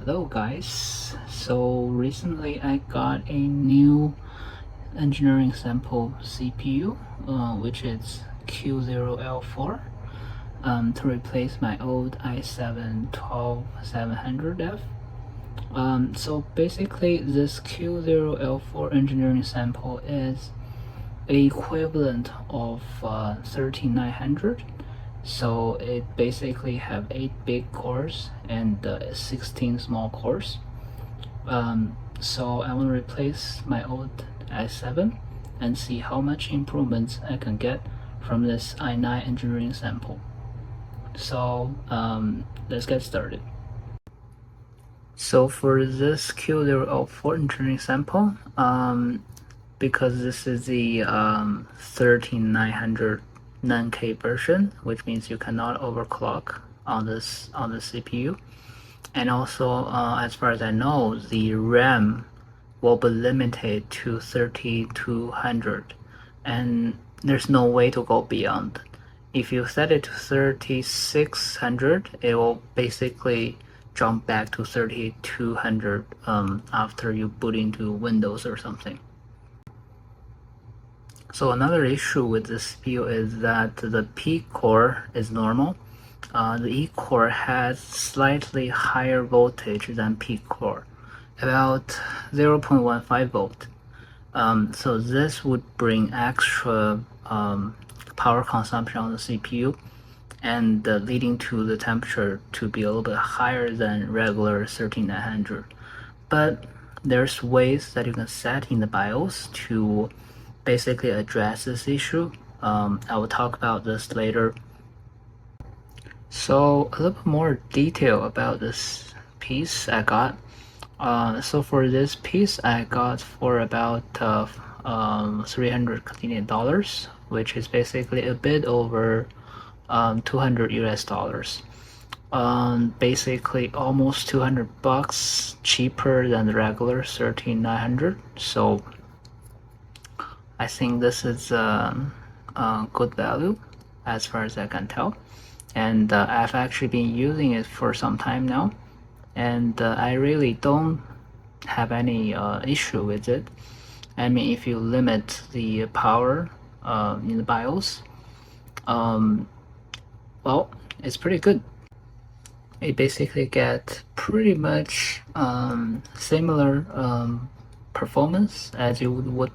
Hello guys, so recently I got a new engineering sample CPU which is Q0L4 to replace my old i7-12700F. So basically this Q0L4 engineering sample is equivalent of 13900. So it basically have 8 big cores and 16 small cores. So I want to replace my old i7 and see how much improvements I can get from this i9 engineering sample. So let's get started. So for this Q0L4 engineering sample, because this is the 13900 9K version, which means you cannot overclock on the CPU, and also as far as I know, the RAM will be limited to 3200, and there's no way to go beyond. If you set it to 3600, it will basically jump back to 3200 after you boot into Windows or something. So another issue with this CPU is that the P core is normal. The E core has slightly higher voltage than P core, about 0.15 volt. So this would bring extra power consumption on the CPU, and leading to the temperature to be a little bit higher than regular 13900. But there's ways that you can set in the BIOS to basically address this issue. I will talk about this later. So a little bit more detail about this piece I got. So for this piece I got for about 300 Canadian dollars, which is basically a bit over 200 US dollars. Basically almost 200 bucks cheaper than the regular 13900. So I think this is a good value as far as I can tell, and I've actually been using it for some time now, and I really don't have any issue with it. I mean, if you limit the power in the BIOS, well, it's pretty good. It basically gets pretty much similar performance as you would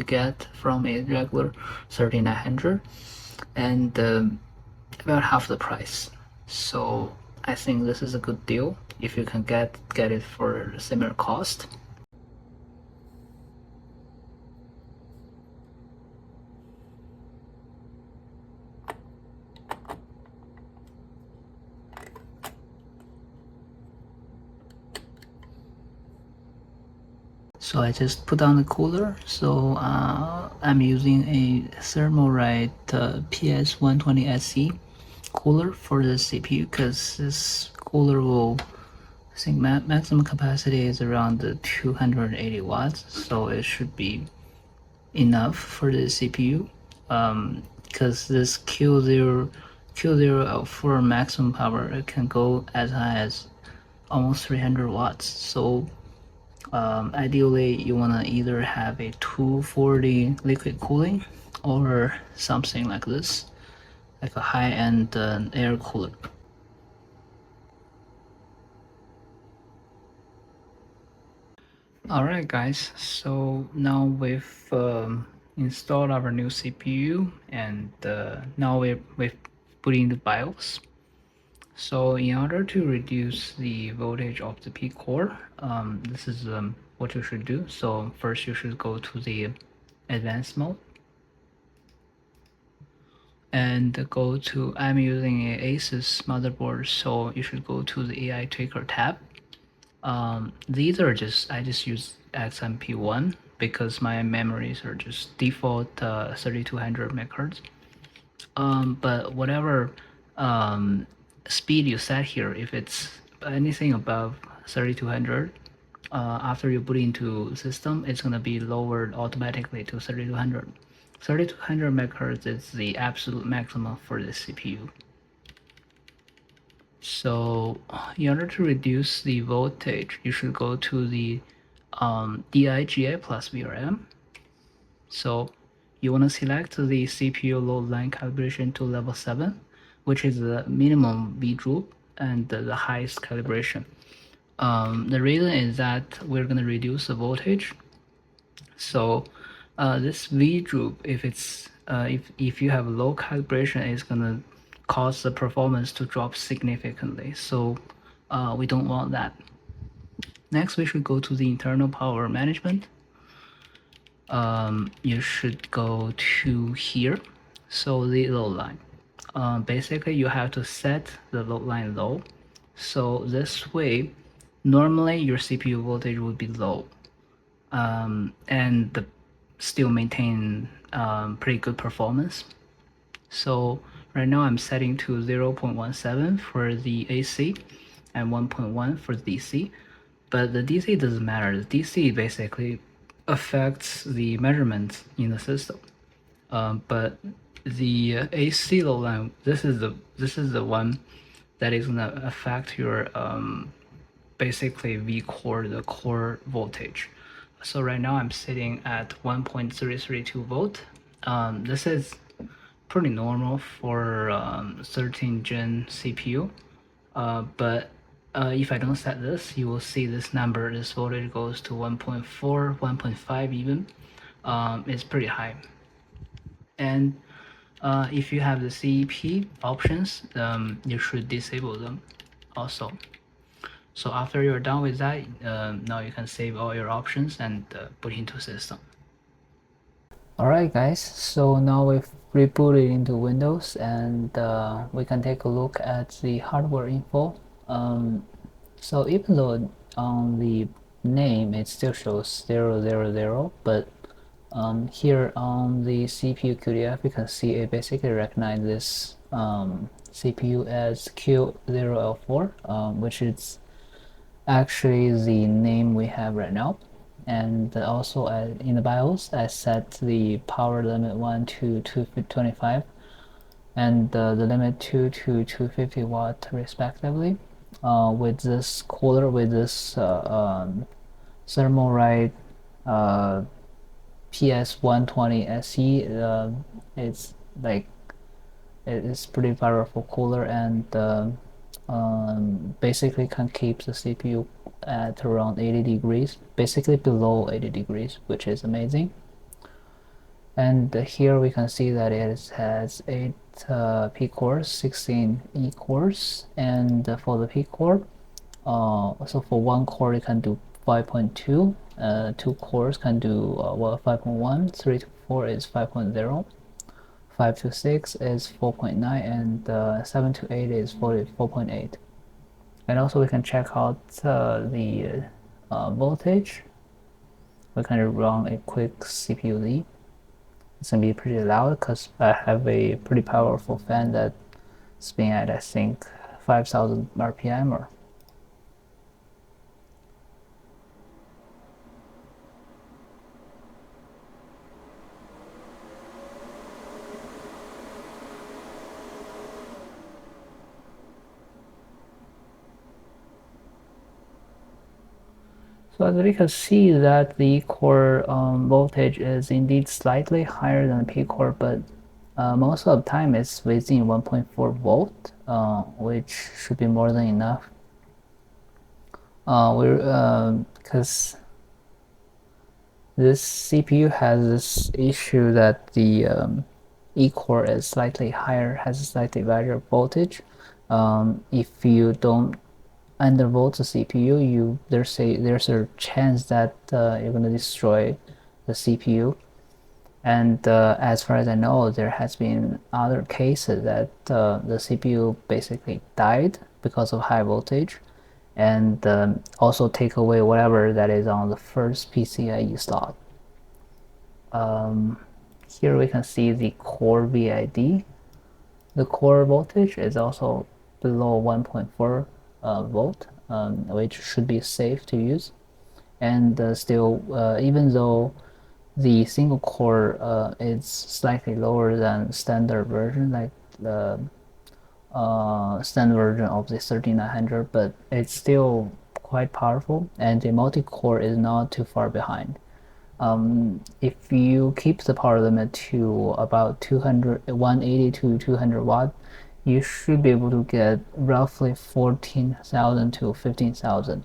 get from a regular 3900, and about half the price. So I think this is a good deal if you can get it for a similar cost. So I just put on the cooler. So I'm using a Thermalright PS120 SE cooler for the CPU, because this cooler will, I think maximum capacity is around 280 watts, so it should be enough for the CPU. Because this Q0L4 maximum power, it can go as high as almost 300 watts. So ideally you want to either have a 240 liquid cooling or something like this, like a high-end air cooler. Alright guys, so now we've installed our new CPU, and now we've put in the BIOS. So in order to reduce the voltage of the P core, this is what you should do. So first you should go to the advanced mode and go to, I'm using a ASUS motherboard, so you should go to the AI Tracker tab. These are I just use XMP1 because my memories are just default 3200 megahertz. But whatever speed you set here, if it's anything above 3200, after you put into system, it's gonna be lowered automatically to 3200. 3200 megahertz is the absolute maximum for this CPU. So in order to reduce the voltage, you should go to the DIGA plus VRM. So you want to select the CPU load line calibration to level 7, which is the minimum V droop and the highest calibration. The reason is that we're going to reduce the voltage. So this V droop, if it's if you have low calibration, it's going to cause the performance to drop significantly. So we don't want that. Next, we should go to the internal power management. You should go to here. So the load line. Basically, you have to set the load line low. So this way, normally your CPU voltage would be low, and still maintain pretty good performance. So right now I'm setting to 0.17 for the AC and 1.1 for the DC. But the DC doesn't matter. The DC basically affects the measurements in the system. But the AC load line, this is the one that is gonna affect your basically V core, the core voltage. So right now I'm sitting at 1.332 volt. This is pretty normal for 13 gen CPU. But if I don't set this, you will see this number, this voltage goes to 1.4, 1.5 even. It's pretty high. And if you have the CEP options, you should disable them also. So after you're done with that, now you can save all your options and put into system. Alright guys, so now we've rebooted into Windows and we can take a look at the hardware info. So even though on the name it still shows 000, but here on the CPU QDF you can see it basically recognizes this CPU as Q0L4, which is actually the name we have right now. And also in the BIOS I set the power limit 1 to 225 and the limit 2 to 250 watt respectively. With this cooler, with this Thermalright PS120 SE, it's like it's pretty powerful cooler and basically can keep the CPU at around 80 degrees, basically below 80 degrees, which is amazing. And here we can see that it has 8 P cores, 16 E cores, and for the P core, so for one core it can do 5.2, 2 cores can do 5.1, 3 to 4 is 5.0, 5 to 6 is 4.9, and 7 to 8 is 4.8. And also we can check out the voltage. We can run a quick CPU Z. It's gonna be pretty loud because I have a pretty powerful fan that's spinning at I think 5,000 RPM or. So as we can see that the core voltage is indeed slightly higher than P core, but most of the time it's within 1.4 volt, which should be more than enough. Because this CPU has this issue that the E core is slightly higher, has a slightly larger voltage. If you don't undervolt the CPU, there's a chance that you're going to destroy the CPU. And as far as I know, there has been other cases that the CPU basically died because of high voltage, and also take away whatever that is on the first PCIe slot. Here we can see the core VID. The core voltage is also below 1.4 volt, which should be safe to use. And still, even though the single core is slightly lower than standard version, like the standard version of the 13900, but it's still quite powerful, and the multi-core is not too far behind. If you keep the power limit to about 180 to 200 watt, you should be able to get roughly 14,000 to 15,000.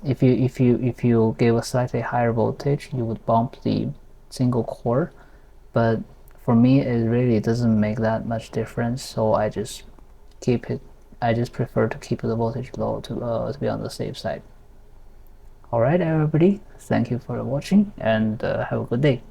If you give a slightly higher voltage, you would bump the single core, but for me it really doesn't make that much difference, so keep it I just prefer to keep the voltage low to be on the safe side. Alright everybody, thank you for watching, and have a good day.